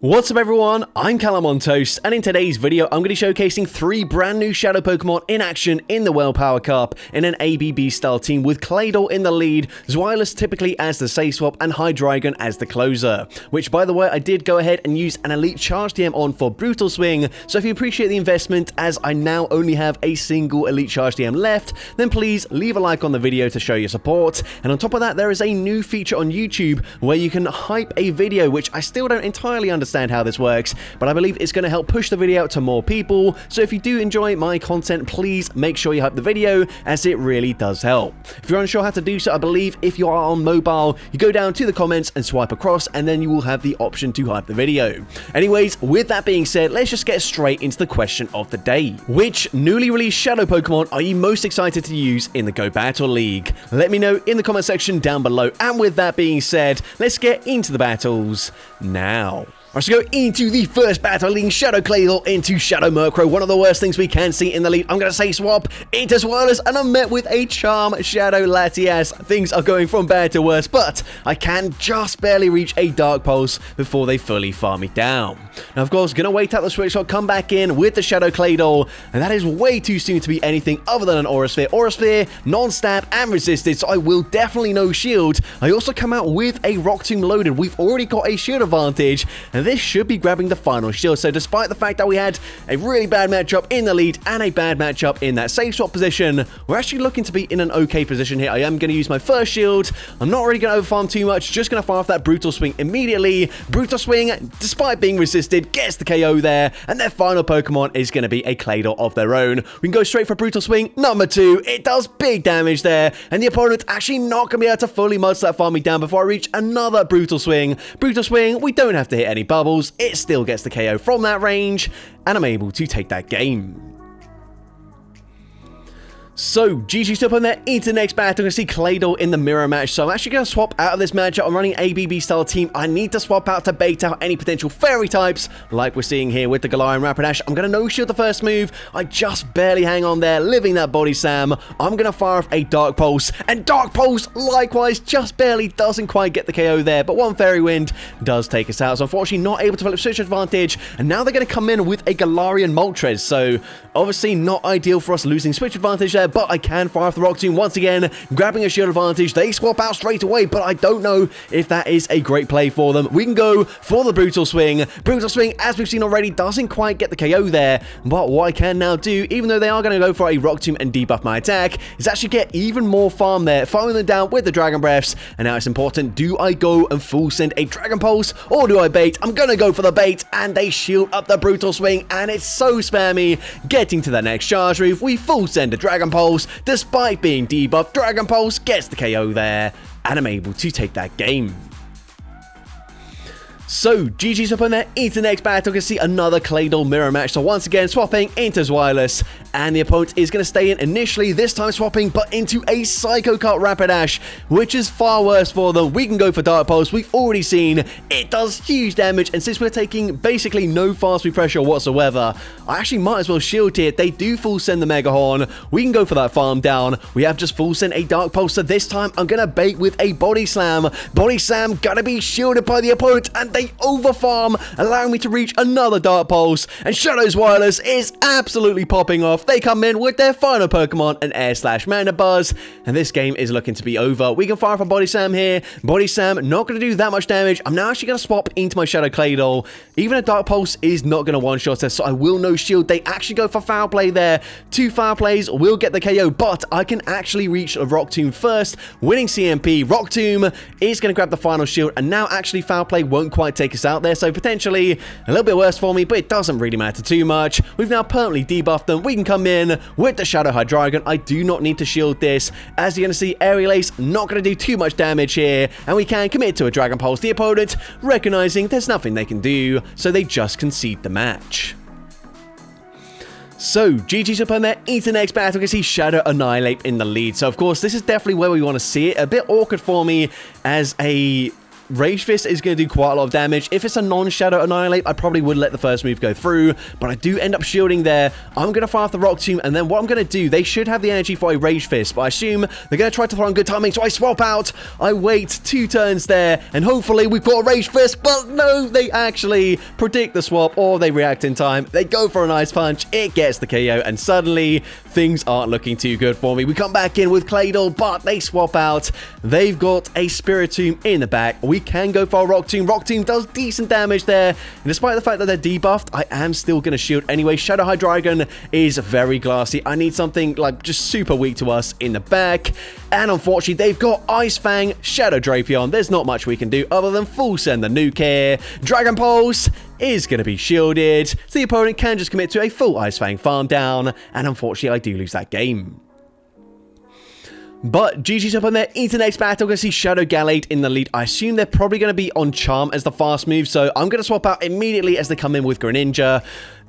What's up everyone, I'm CallumOnToast, and in today's video I'm going to be showcasing 3 brand new Shadow Pokemon in action in the Willpower Cup in an ABB style team with Claydol in the lead, Zweilous typically as the safe swap, and Hydreigon as the closer. Which, by the way, I did go ahead and use an Elite Charge TM on for Brutal Swing, so if you appreciate the investment as I now only have a single Elite Charge TM left, then please leave a like on the video to show your support. And on top of that, there is a new feature on YouTube where you can hype a video, which I still don't entirely understand how this works, but I believe it's going to help push the video out to more people. So if you do enjoy my content, please make sure you hype the video, as it really does help. If you're unsure how to do so, I believe if you are on mobile, you go down to the comments and swipe across, and then you will have the option to hype the video. Anyways, with that being said, let's just get straight into the question of the day. Which newly released Shadow Pokemon are you most excited to use in the Go Battle League? Let me know in the comment section down below. And with that being said, let's get into the battles now. Let's go into the first battle, leading Shadow Claydol into Shadow Murkrow. One of the worst things we can see in the lead. I'm going to say swap into Zweilous, and I'm met with a Charm Shadow Latias. Things are going from bad to worse, but I can just barely reach a Dark Pulse before they fully farm me down. Now, of course, going to wait out the switch shot, come back in with the Shadow Claydol, and that is way too soon to be anything other than an Aura Sphere. Aura Sphere, non-stab, and resisted, so I will definitely no shield. I also come out with a Rock Tomb loaded. We've already got a shield advantage, and this should be grabbing the final shield. So despite the fact that we had a really bad matchup in the lead and a bad matchup in that safe swap position, we're actually looking to be in an okay position here. I am going to use my first shield. I'm not really going to overfarm too much, just going to fire off that Brutal Swing immediately. Brutal Swing, despite being resisted, gets the KO there, and their final Pokemon is going to be a Claydol of their own. We can go straight for Brutal Swing number 2. It does big damage there, and the opponent actually not going to be able to fully mud-slap farm me down before I reach another Brutal Swing. Brutal Swing, we don't have to hit any bubbles. It still gets the KO from that range, and I'm able to take that game. So, GG's up on there into the next battle. I'm going to see Claydol in the mirror match, so I'm actually going to swap out of this matchup. I'm running ABB style team. I need to swap out to bait out any potential fairy types, like we're seeing here with the Galarian Rapidash. I'm going to no-shield the first move. I just barely hang on there, living that Body Slam. I'm going to fire off a Dark Pulse, and Dark Pulse, likewise, just barely doesn't quite get the KO there, but one Fairy Wind does take us out, so unfortunately not able to develop switch advantage, and now they're going to come in with a Galarian Moltres, so obviously not ideal for us losing switch advantage there, but I can fire off the Rock Tomb once again, grabbing a shield advantage. They swap out straight away, but I don't know if that is a great play for them. We can go for the Brutal Swing. Brutal Swing, as we've seen already, doesn't quite get the KO there, but what I can now do, even though they are going to go for a Rock Tomb and debuff my attack, is actually get even more farm there, farming them down with the Dragon Breaths. And now it's important, do I go and full send a Dragon Pulse, or do I bait? I'm going to go for the bait, and they shield up the Brutal Swing, and it's so spammy. Getting to the next charge move, we full send a Dragon Pulse. Despite being debuffed, Dragon Pulse gets the KO there, and I'm able to take that game. So, GG's up on there into the next battle. We can see another Claydol mirror match. So once again, swapping into Zweilous, and the opponent is going to stay in initially, this time swapping, but into a Psycho Cut Rapidash, which is far worse for them. We can go for Dark Pulse. We've already seen it does huge damage, and since we're taking basically no fast speed pressure whatsoever, I actually might as well shield here. They do full send the Mega Horn. We can go for that farm down. We have just full sent a Dark Pulse, so this time I'm going to bait with a Body Slam. Body Slam gonna be shielded by the opponent, and they overfarm, allowing me to reach another Dark Pulse, and Shadow Zweilous is absolutely popping off. They come in with their final Pokemon, an Air Slash Mana Buzz, and this game is looking to be over. We can fire for Body Slam here. Body Slam not going to do that much damage. I'm now actually going to swap into my Shadow Claydol. Even a Dark Pulse is not going to one-shot us, so I will no shield. They actually go for Foul Play there. 2 Foul Plays will get the KO, but I can actually reach a Rock Tomb first, winning CMP. Rock Tomb is going to grab the final shield, and now actually Foul Play won't quite take us out there, so potentially a little bit worse for me, but it doesn't really matter too much. We've now permanently debuffed them. We can come in with the Shadow Hydreigon. I do not need to shield this. As you're going to see, Aerial Ace not going to do too much damage here, and we can commit to a Dragon Pulse. The opponent recognizing there's nothing they can do, so they just concede the match. So, GG's up on there into the next battle. We can see Shadow Annihilate in the lead. So, of course, this is definitely where we want to see it. A bit awkward for me as a Rage Fist is going to do quite a lot of damage. If it's a non-Shadow Annihilate, I probably would let the first move go through, but I do end up shielding there. I'm going to fire off the Rock Tomb, and then what I'm going to do, they should have the energy for a Rage Fist, but I assume they're going to try to throw on good timing, so I swap out. I wait 2 turns there, and hopefully we've got a Rage Fist, but no, they actually predict the swap, or they react in time. They go for an Ice Punch, it gets the KO, and suddenly things aren't looking too good for me. We come back in with Claydol, but they swap out. They've got a Spirit Tomb in the back. We can go for a Rock Tomb. Rock Tomb does decent damage there, and despite the fact that they're debuffed, I am still going to shield anyway. Shadow Hydreigon is very glassy. I need something like just super weak to us in the back, and unfortunately they've got Ice Fang, Shadow Drapion. There's not much we can do other than full send the nuke here. Dragon Pulse is going to be shielded, so the opponent can just commit to a full Ice Fang farm down, and unfortunately I do lose that game. But GG's up on there into the next battle. We're going to see Shadow Gallade in the lead. I assume they're probably going to be on Charm as the fast move, so I'm going to swap out immediately as they come in with Greninja.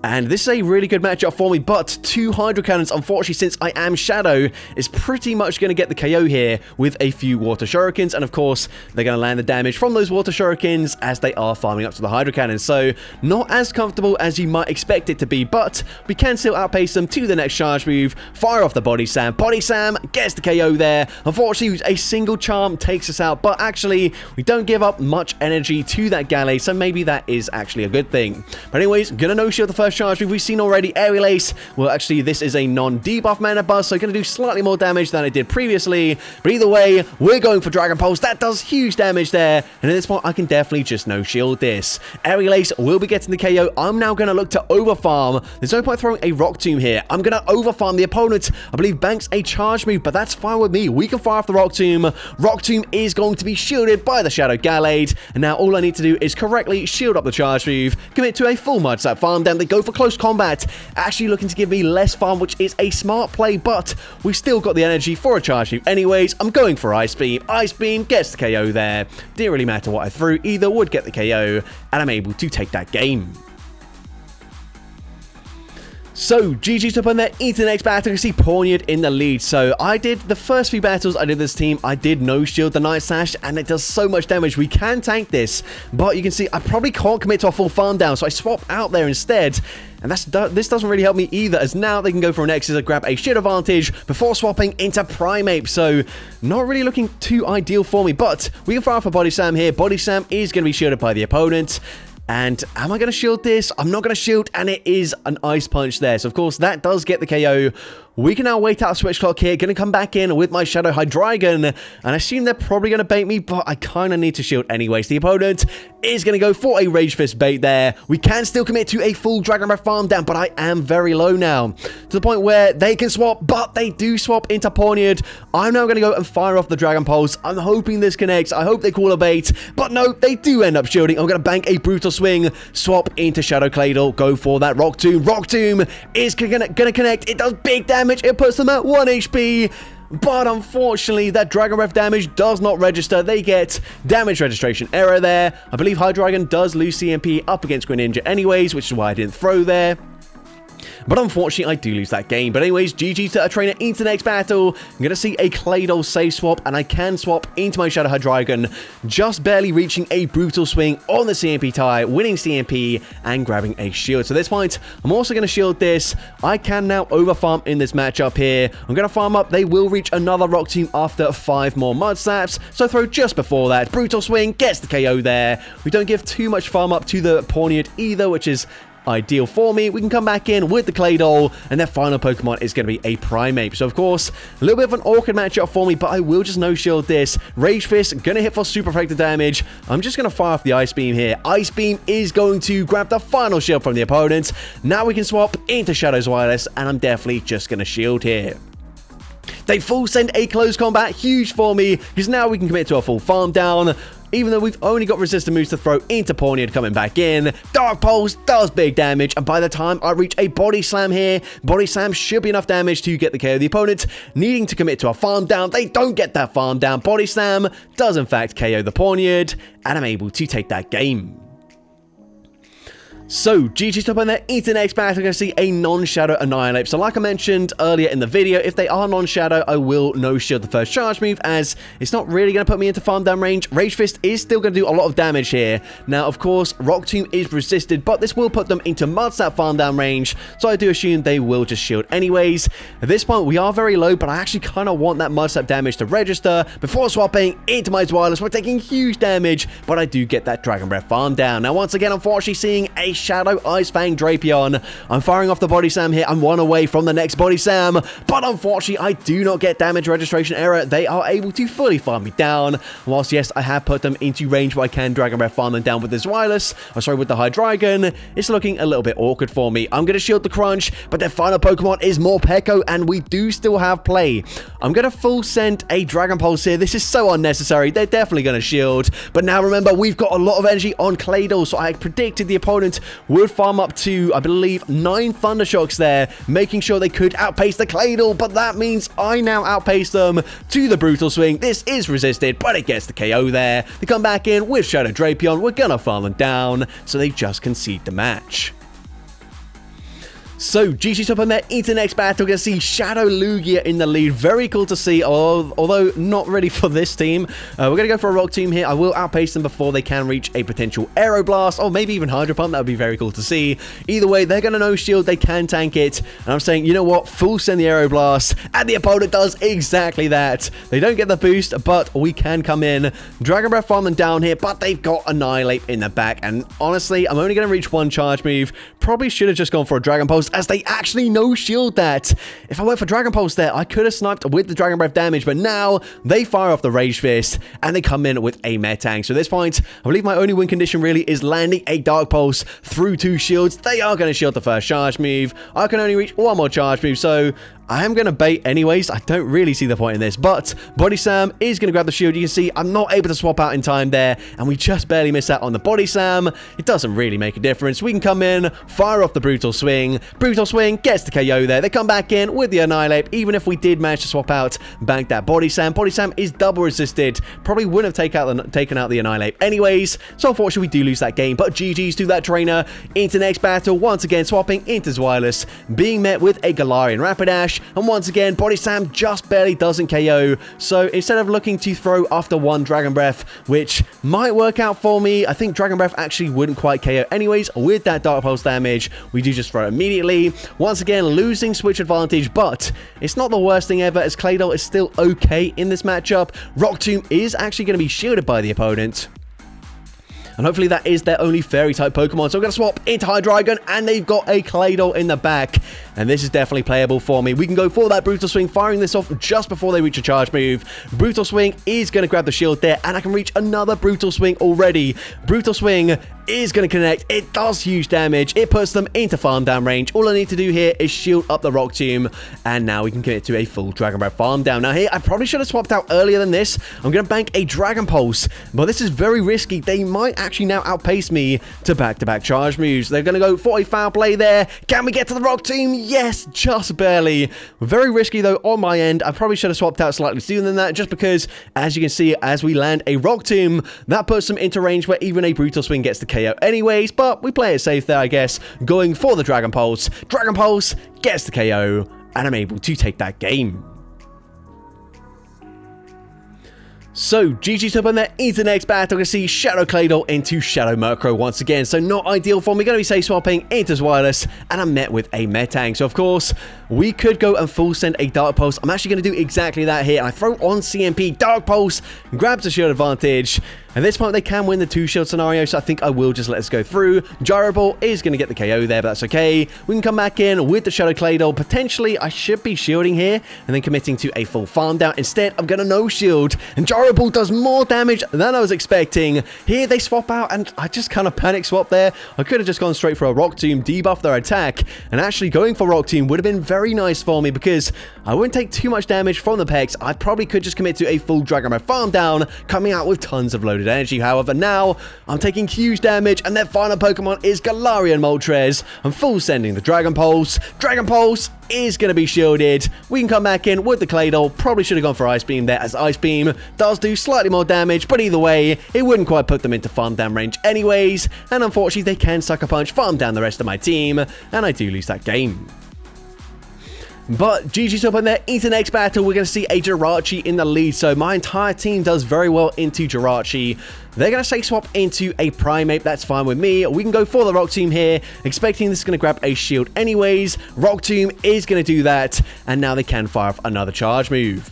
And this is a really good matchup for me, but 2 Hydro Cannons, unfortunately, since I am Shadow, is pretty much going to get the KO here with a few Water Shurikens. And of course, they're going to land the damage from those Water Shurikens as they are farming up to the Hydro Cannons. So, not as comfortable as you might expect it to be, but we can still outpace them to the next charge move. Fire off the Body Slam. Body Slam gets the KO there. Unfortunately, a single charm takes us out, but actually, we don't give up much energy to that Gallade, so maybe that is actually a good thing. But anyways, gonna no-shield the first charge move. We've seen already Aerial Ace. Well, actually, this is a non-debuff Mana Buzz, so going to do slightly more damage than it did previously. But either way, we're going for Dragon Pulse. That does huge damage there. And at this point, I can definitely just no-shield this. Aerial Ace will be getting the KO. I'm now going to look to overfarm. There's no point throwing a Rock Tomb here. I'm going to overfarm the opponent. I believe banks a charge move, but that's fine with me. We can fire off the Rock Tomb. Rock Tomb is going to be shielded by the Shadow Gallade. And now all I need to do is correctly shield up the charge move, commit to a full Mudslap farm down. They go for close combat, actually looking to give me less farm, which is a smart play, but we've still got the energy for a charge move anyways. I'm going for Ice Beam. Ice Beam gets the KO there. Didn't really matter what I threw, either would get the KO, and I'm able to take that game. So, GG's up on there into the next battle. You can see Pawniard in the lead. So, I did the first few battles I did this team. I did no-shield the Night Slash, and it does so much damage. We can tank this, but you can see I probably can't commit to a full farm down, so I swap out there instead. And this doesn't really help me either, as now they can go for an Exit to grab a shield advantage before swapping into Primeape. So, not really looking too ideal for me, but we can fire off a Body Slam here. Body Slam is going to be shielded by the opponent. And am I going to shield this? I'm not going to shield, and it is an Ice Punch there. So, of course, that does get the KO. We can now wait out a switch clock here. Going to come back in with my Shadow Hydreigon. And I assume they're probably going to bait me, but I kind of need to shield anyway. So the opponent is going to go for a Rage Fist bait there. We can still commit to a full Dragon Breath farm down, but I am very low now. To the point where they can swap, but they do swap into Pawniard. I'm now going to go and fire off the Dragon Pulse. I'm hoping this connects. I hope they call a bait, but no, they do end up shielding. I'm going to bank a Brutal Swing, swap into Shadow Claydol, go for that Rock Tomb. Rock Tomb is going to connect. It does big damage. It puts them at 1 HP. But unfortunately, that Dragon Breath damage does not register. They get damage registration error there. I believe Hydreigon does lose CMP up against Greninja anyways, which is why I didn't throw there. But unfortunately, I do lose that game. But anyways, GG to a trainer into the next battle. I'm going to see a Claydol save swap, and I can swap into my Shadow Hydreigon, just barely reaching a Brutal Swing on the CMP tie, winning CMP, and grabbing a shield. So at this point, I'm also going to shield this. I can now overfarm in this matchup here. I'm going to farm up. They will reach another Rock Tomb after 5 more Mud Slaps. So I throw just before that. Brutal Swing gets the KO there. We don't give too much farm up to the Pawniard either, which is ideal for me. We can come back in with the Claydol, and their final Pokemon is going to be a Primeape. So, of course, a little bit of an awkward matchup for me, but I will just no-shield this. Rage Fist, going to hit for super effective damage. I'm just going to fire off the Ice Beam here. Ice Beam is going to grab the final shield from the opponent. Now we can swap into Shadow's Wireless, and I'm definitely just going to shield here. They full send a close combat, huge for me, because now we can commit to a full farm down. Even though we've only got resistant moves to throw into Pawniard coming back in. Dark Pulse does big damage, and by the time I reach a Body Slam here, Body Slam should be enough damage to get the KO of the opponent. Needing to commit to a farm down, they don't get that farm down. Body Slam does in fact KO the Pawniard, and I'm able to take that game. So, GG's top on there, into the next battle, we're going to see a non-shadow annihilate. So like I mentioned earlier in the video, if they are non-shadow, I will no-shield the first charge move, as it's not really going to put me into farm down range. Rage Fist is still going to do a lot of damage here. Now, of course, Rock Tomb is resisted, but this will put them into Mudsap farm down range, so I do assume they will just shield anyways. At this point, we are very low, but I actually kind of want that Mudsap damage to register before swapping into my Wireless. We're taking huge damage, but I do get that Dragon Breath farm down. Now, once again, unfortunately, seeing a Shadow Ice Fang Drapion. I'm firing off the Body Slam here. I'm one away from the next Body Slam, but unfortunately, I do not get damage registration error. They are able to fully farm me down. Whilst, yes, I have put them into range where I can Dragon Breath farm them down with this Wireless. Oh, sorry, with the Hydreigon. It's looking a little bit awkward for me. I'm going to shield the Crunch, but their final Pokemon is Morpeko, and we do still have play. I'm going to full send a Dragon Pulse here. This is so unnecessary. They're definitely going to shield. But now remember, we've got a lot of energy on Claydol, so I predicted the opponent would farm up to, I believe, 9 Thunder Shocks there, making sure they could outpace the Claydol, but that means I now outpace them to the Brutal Swing. This is resisted, but it gets the KO there. They come back in with Shadow Drapion. We're gonna farm them down, so they just concede the match. So, GG's top on there, into the next battle, we're going to see Shadow Lugia in the lead. Very cool to see, although not ready for this team. We're going to go for a Rock Tomb here. I will outpace them before they can reach a potential Aero Blast, or maybe even Hydro Pump. That would be very cool to see. Either way, they're going to no-shield. They can tank it. And I'm saying, you know what? Full send the Aero Blast. And the opponent does exactly that. They don't get the boost, but we can come in. Dragon Breath farm them down here, but they've got Annihilate in the back. And honestly, I'm only going to reach one charge move. Probably should have just gone for a Dragon Pulse, as they actually no-shield that. If I went for Dragon Pulse there, I could have sniped with the Dragon Breath damage, but now they fire off the Rage Fist, and they come in with a Metang. So at this point, I believe my only win condition really is landing a Dark Pulse through 2 shields. They are going to shield the first charge move. I can only reach one more charge move, so I am going to bait anyways. I don't really see the point in this, but Body Slam is going to grab the shield. You can see I'm not able to swap out in time there, and we just barely miss out on the Body Slam. It doesn't really make a difference. We can come in, fire off the Brutal Swing. Brutal Swing gets the KO there. They come back in with the Annihilate. Even if we did manage to swap out, bank that Body Slam. Body Slam is double resisted. Probably wouldn't have taken out the Annihilate anyways, so unfortunately we do lose that game, but GG's to that trainer. Into next battle, once again swapping into Zweilous, being met with a Galarian Rapidash. And once again, Body Slam just barely doesn't KO. So instead of looking to throw after one Dragon Breath, which might work out for me, I think Dragon Breath actually wouldn't quite KO anyways. With that Dark Pulse damage, we do just throw immediately. Once again, losing switch advantage, but it's not the worst thing ever, as Claydol is still okay in this matchup. Rock Tomb is actually going to be shielded by the opponent. And hopefully that is their only Fairy-type Pokemon. So we're going to swap into Hydreigon, and they've got a Claydol in the back. And this is definitely playable for me. We can go for that Brutal Swing, firing this off just before they reach a charge move. Brutal Swing is going to grab the shield there, and I can reach another Brutal Swing already. Brutal Swing is going to connect. It does huge damage. It puts them into farm down range. All I need to do here is shield up the Rock Tomb, and now we can commit to a full Dragon Breath farm down. Now here, I probably should have swapped out earlier than this. I'm going to bank a Dragon Pulse, but this is very risky. They might actually now outpace me to back-to-back charge moves. They're going to go for a foul play there. Can we get to the Rock Tomb? Yes, just barely. Very risky though on my end. I probably should have swapped out slightly sooner than that, just because, as you can see, as we land a Rock Tomb, that puts them into range where even a Brutal Swing gets the KO anyways, but we play it safe there, I guess, going for the Dragon Pulse. Dragon Pulse gets the KO, and I'm able to take that game. So, GG's up on there, into the next battle. We're going to see Shadow Claydol into Shadow Murkrow once again. So, not ideal for me. Going to be safe swapping into Wireless, and I'm met with a Metang. So, of course, we could go and full send a Dark Pulse. I'm actually going to do exactly that here. I throw on CMP, Dark Pulse, grabs a shield advantage. At this point, they can win the 2-shield scenario, so I think I will just let this go through. Gyro Ball is going to get the KO there, but that's okay. We can come back in with the Shadow Claydol. Potentially, I should be shielding here and then committing to a full farm down. Instead, I'm going to no-shield, and Gyro Ball does more damage than I was expecting. Here, they swap out, and I just kind of panic swap there. I could have just gone straight for a Rock Tomb, debuff their attack, and actually going for Rock Tomb would have been very nice for me because I wouldn't take too much damage from the Pex. I probably could just commit to a full Dragon Breath farm down, coming out with tons of loaded shielded energy. However, now I'm taking huge damage, and their final Pokemon is Galarian Moltres. I'm full sending the Dragon Pulse. Dragon Pulse is going to be shielded. We can come back in with the Claydol. Probably should have gone for Ice Beam there, as Ice Beam does do slightly more damage, but either way, it wouldn't quite put them into farm down range anyways, and unfortunately they can Sucker Punch, farm down the rest of my team, and I do lose that game. But GG's up in there. Into the next battle, we're going to see a Jirachi in the lead. So my entire team does very well into Jirachi. They're going to say swap into a Primeape. That's fine with me. We can go for the Rock Tomb here, expecting this is going to grab a shield anyways. Rock Tomb is going to do that, and now they can fire off another charge move.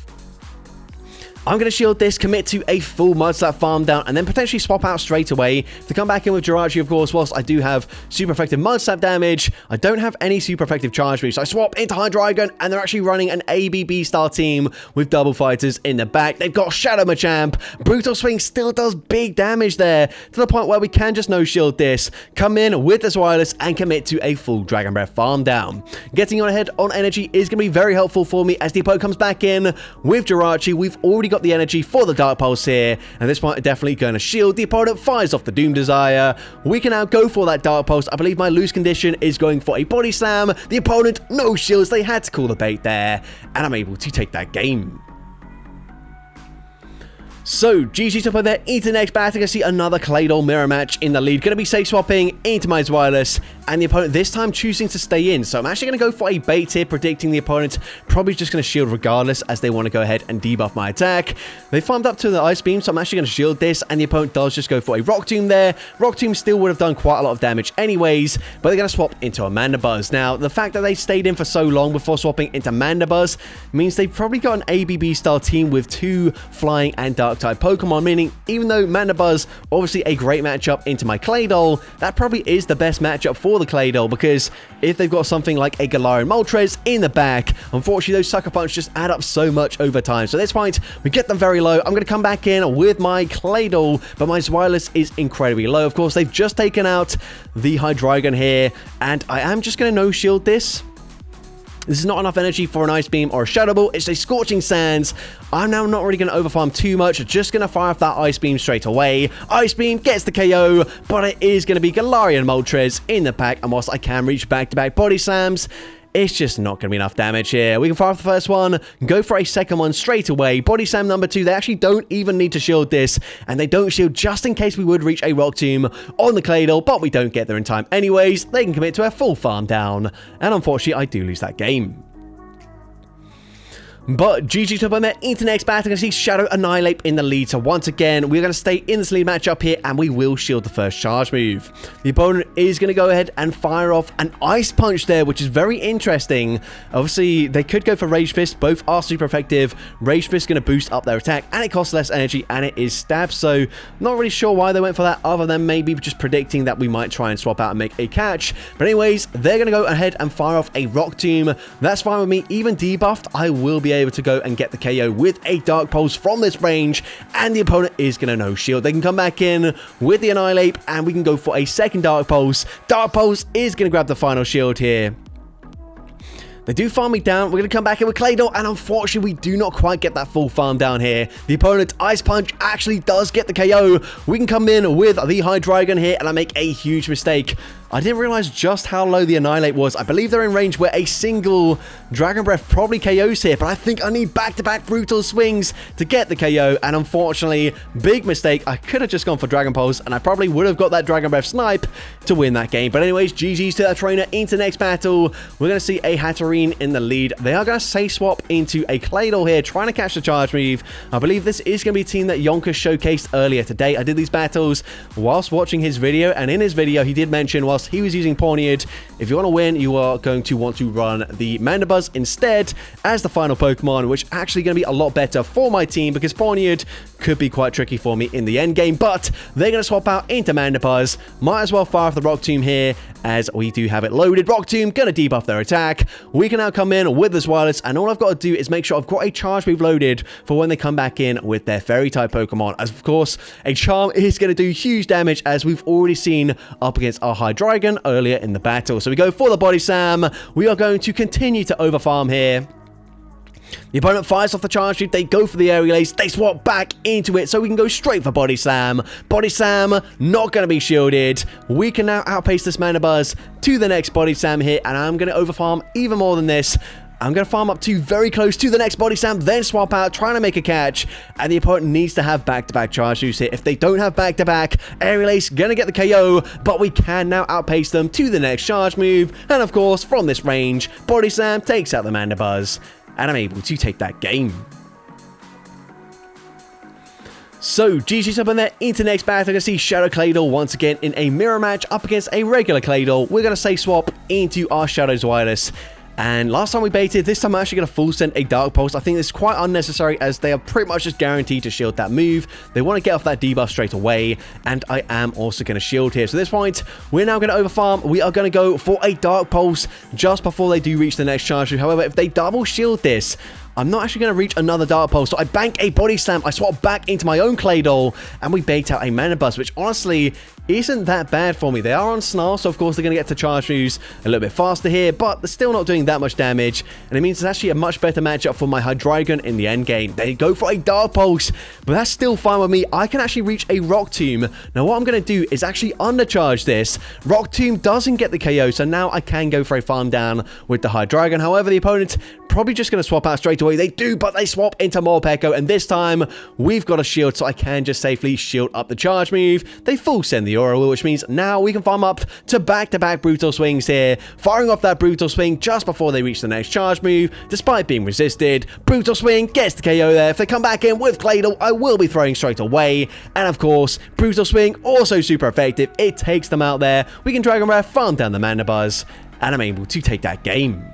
I'm going to shield this, commit to a full Mud Slap farm down, and then potentially swap out straight away to come back in with Jirachi, of course. Whilst I do have super effective Mud Slap damage, I don't have any super effective charge moves. So I swap into Hydreigon, and they're actually running an ABB style team with double fighters in the back. They've got Shadow Machamp. Brutal Swing still does big damage there, to the point where we can just no shield this, come in with this wireless, and commit to a full Dragon Breath farm down. Getting on ahead on energy is going to be very helpful for me as the opponent comes back in with Jirachi. We've already got the energy for the Dark Pulse here, and this point definitely going to shield. The opponent fires off the Doom Desire. We can now go for that Dark Pulse. I believe my loose condition is going for a Body Slam. The opponent, no shields. They had to call the bait there, and I'm able to take that game. So, GG's up over there, into the next battle. I see another Claydol mirror match in the lead. Going to be safe swapping into my Wireless, and the opponent this time choosing to stay in. So I'm actually going to go for a bait here, predicting the opponent probably just going to shield regardless, as they want to go ahead and debuff my attack. They farmed up to the Ice Beam, so I'm actually going to shield this, and the opponent does just go for a Rock Tomb there. Rock Tomb still would have done quite a lot of damage anyways, but they're going to swap into a Mandibuzz. Now, the fact that they stayed in for so long before swapping into Mandibuzz means they've probably got an ABB style team with 2 flying and dark type Pokemon, meaning even though Mandibuzz obviously a great matchup into my Claydol, that probably is the best matchup for the Claydol, because if they've got something like a Galarian Moltres in the back, unfortunately those Sucker Punch just add up so much over time. So at this point, we get them very low. I'm going to come back in with my Claydol, but my Wireless is incredibly low. Of course, they've just taken out the Hydreigon here, and I am just going to no-shield this. This is not enough energy for an Ice Beam or a Shadow Ball. It's a Scorching Sands. I'm now not really going to overfarm too much. Just going to fire off that Ice Beam straight away. Ice Beam gets the KO, but it is going to be Galarian Moltres in the pack. And whilst I can reach back-to-back Body Slams, it's just not going to be enough damage here. We can fire off the first one, go for a second one straight away. Body Slam number 2, they actually don't even need to shield this, and they don't shield just in case we would reach a Rock Tomb on the Claydol, but we don't get there in time anyways. They can commit to a full farm down, and unfortunately, I do lose that game. But GG top on there, into the next battle. I see Shadow Annihilate in the lead. So once again, we're going to stay in this lead matchup here, and we will shield the first charge move. The opponent is going to go ahead and fire off an Ice Punch there, which is very interesting. Obviously, they could go for Rage Fist. Both are super effective. Rage Fist is going to boost up their attack, and it costs less energy, and it is stab. So not really sure why they went for that, other than maybe just predicting that we might try and swap out and make a catch. But anyways, they're going to go ahead and fire off a Rock Tomb. That's fine with me. Even debuffed, I will be able to go and get the KO with a Dark Pulse from this range, and the opponent is going to no shield. They can come back in with the Annihilate, and we can go for a second Dark Pulse. Dark Pulse is going to grab the final shield here. They do farm me down. We're going to come back in with Claydol, and unfortunately, we do not quite get that full farm down here. The opponent, Ice Punch, actually does get the KO. We can come in with the Hydreigon here, and I make a huge mistake. I didn't realize just how low the Annihilate was. I believe they're in range where a single Dragon Breath probably KOs here, but I think I need back-to-back Brutal Swings to get the KO, and unfortunately, big mistake. I could have just gone for Dragon Pulse, and I probably would have got that Dragon Breath snipe to win that game. But anyways, GG's to that trainer. Into the next battle, we're going to see a Hatterene in the lead. They are going to say swap into a Claydol here, trying to catch the charge move. I believe this is going to be a team that Yonka showcased earlier today. I did these battles whilst watching his video, and in his video, he did mention whilst he was using Pawniard, if you want to win, you are going to want to run the Mandibuzz instead as the final Pokemon, which actually going to be a lot better for my team, because Pawniard could be quite tricky for me in the end game. But they're going to swap out into Mandibuzz. Might as well fire off the Rock Tomb here, as we do have it loaded. Rock Tomb going to debuff their attack. We can now come in with this Wireless, and all I've got to do is make sure I've got a charge move loaded for when they come back in with their Fairy type Pokemon, as of course a Charm is going to do huge damage, as we've already seen up against our Hydreigon earlier in the battle. So we go for the Body Slam. We are going to continue to overfarm here. The opponent fires off the charge move, they go for the aerial ace, they swap back into it so we can go straight for body slam. Body slam, not going to be shielded. We can now outpace this mana buzz to the next body slam hit, and I'm going to overfarm even more than this. I'm going to farm up to very close to the next body slam, then swap out, trying to make a catch, and the opponent needs to have back-to-back charge moves here. If they don't have back-to-back, aerial ace going to get the KO, but we can now outpace them to the next charge move, and of course, from this range, body slam takes out the mana buzz, and I'm able to take that game. So, GG's up in there into next battle. We're going to see Shadow Claydol once again in a mirror match up against a regular Claydol. We're going to say swap into our Shadows Wireless. And last time we baited, this time I'm actually going to full send a Dark Pulse. I think this is quite unnecessary as they are pretty much just guaranteed to shield that move. They want to get off that debuff straight away, and I am also going to shield here. So at this point, we're now going to overfarm. We are going to go for a Dark Pulse just before they do reach the next charge move. However, if they double shield this, I'm not actually going to reach another Dark Pulse, so I bank a Body Slam, I swap back into my own Claydol, and we bait out a Mana Buzz, which honestly isn't that bad for me. They are on Snarl, so of course they're going to get to charge moves a little bit faster here, but they're still not doing that much damage, and it means it's actually a much better matchup for my Hydreigon in the end game. They go for a Dark Pulse, but that's still fine with me. I can actually reach a Rock Tomb. Now what I'm going to do is actually undercharge this. Rock Tomb doesn't get the KO, so now I can go for a farm down with the Hydreigon. However, the opponent probably just going to swap out straight away. They do, but they swap into Morpeko, and this time we've got a shield, so I can just safely shield up the charge move. They full send the Aura Wheel, which means now we can farm up to back-to-back Brutal Swings here, firing off that Brutal Swing just before they reach the next charge move, despite being resisted. Brutal Swing gets the KO there. If they come back in with Claydol, I will be throwing straight away, and of course, Brutal Swing also super effective. It takes them out there. We can Dragon Breath, farm down the Mana Buzz, and I'm able to take that game.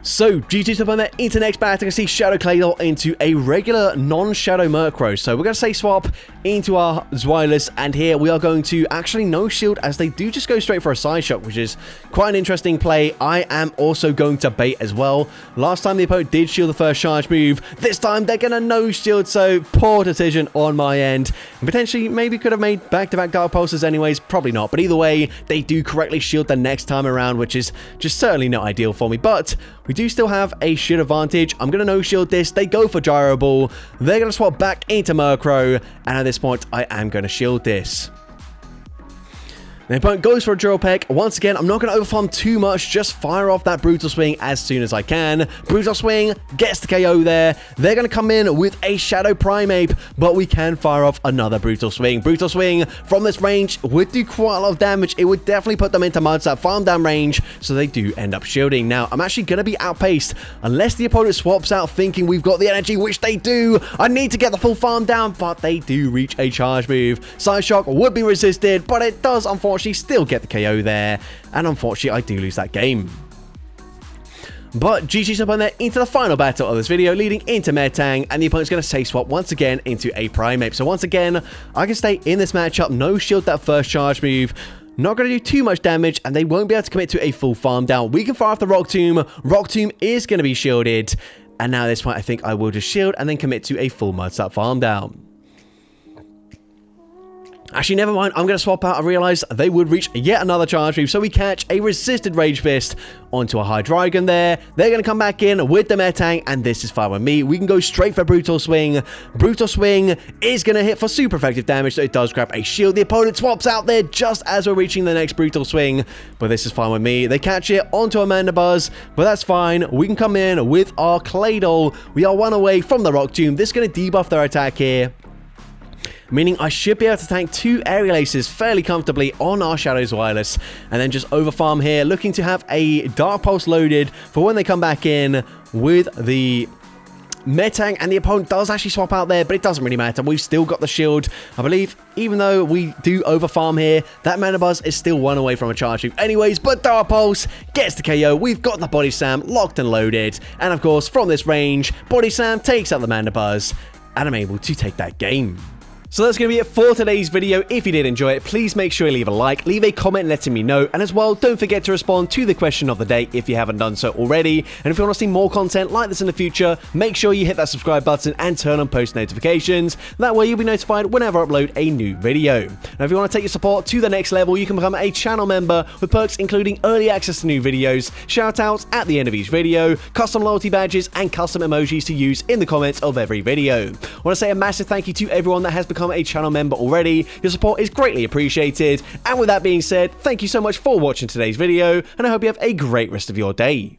So, GG's up on that into next battle. I can see Shadow Claydol into a regular non-Shadow Murkrow. So, we're going to say swap into our Zweilous, and here we are going to actually no shield as they do just go straight for a side shock, which is quite an interesting play. I am also going to bait as well. Last time the opponent did shield the first charge move. This time they're going to no shield, so poor decision on my end. And potentially, maybe could have made back-to-back Dark Pulses anyways. Probably not, but either way, they do correctly shield the next time around, which is just certainly not ideal for me. But we do still have a shield advantage. I'm going to no-shield this. They go for Gyro Ball. They're going to swap back into Murkrow. And at this point, I am going to shield this. The opponent goes for a Drill Peck. Once again, I'm not going to overfarm too much. Just fire off that Brutal Swing as soon as I can. Brutal Swing gets the KO there. They're going to come in with a Shadow Primeape, but we can fire off another Brutal Swing. Brutal Swing from this range would do quite a lot of damage. It would definitely put them into Mudslap farm down range, so they do end up shielding. Now, I'm actually going to be outpaced unless the opponent swaps out thinking we've got the energy, which they do. I need to get the full farm down, but they do reach a charge move. Side Shock would be resisted, but it does unfortunately still get the KO there, and unfortunately I do lose that game. But GG's up on there into the final battle of this video, leading into Metang, and the opponent's going to say swap once again into a Primeape. So once again, I can stay in this matchup, no shield that first charge move. Not going to do too much damage, and they won't be able to commit to a full farm down. We can fire off the Rock Tomb. Rock Tomb is going to be shielded, and now at this point I think I will just shield and then commit to a full Mudslap farm down. Actually, never mind. I'm going to swap out. I realized they would reach yet another charge move. So we catch a resisted Rage Fist onto a Hydreigon there. They're going to come back in with the Metang, and this is fine with me. We can go straight for Brutal Swing. Brutal Swing is going to hit for super effective damage, so it does grab a shield. The opponent swaps out there just as we're reaching the next Brutal Swing, but this is fine with me. They catch it onto a Mana Buzz, but that's fine. We can come in with our Claydol. We are one away from the Rock Tomb. This is going to debuff their attack here, meaning I should be able to tank two Aerial Aces fairly comfortably on our Shadows Wireless, and then just overfarm here, looking to have a Dark Pulse loaded for when they come back in with the Metang, and the opponent does actually swap out there, but it doesn't really matter. We've still got the shield. I believe, even though we do overfarm here, that Mana Buzz is still one away from a charge move anyways, but Dark Pulse gets the KO. We've got the Body Slam locked and loaded, and of course, from this range, Body Slam takes out the Mana Buzz, and I'm able to take that game. So that's going to be it for today's video. If you did enjoy it, please make sure you leave a like, leave a comment letting me know, and as well, don't forget to respond to the question of the day if you haven't done so already. And if you want to see more content like this in the future, make sure you hit that subscribe button and turn on post notifications. That way you'll be notified whenever I upload a new video. Now if you want to take your support to the next level, you can become a channel member with perks including early access to new videos, shoutouts at the end of each video, custom loyalty badges, and custom emojis to use in the comments of every video. I want to say a massive thank you to everyone that has become a channel member already. Your support is greatly appreciated. And with that being said, thank you so much for watching today's video, and I hope you have a great rest of your day.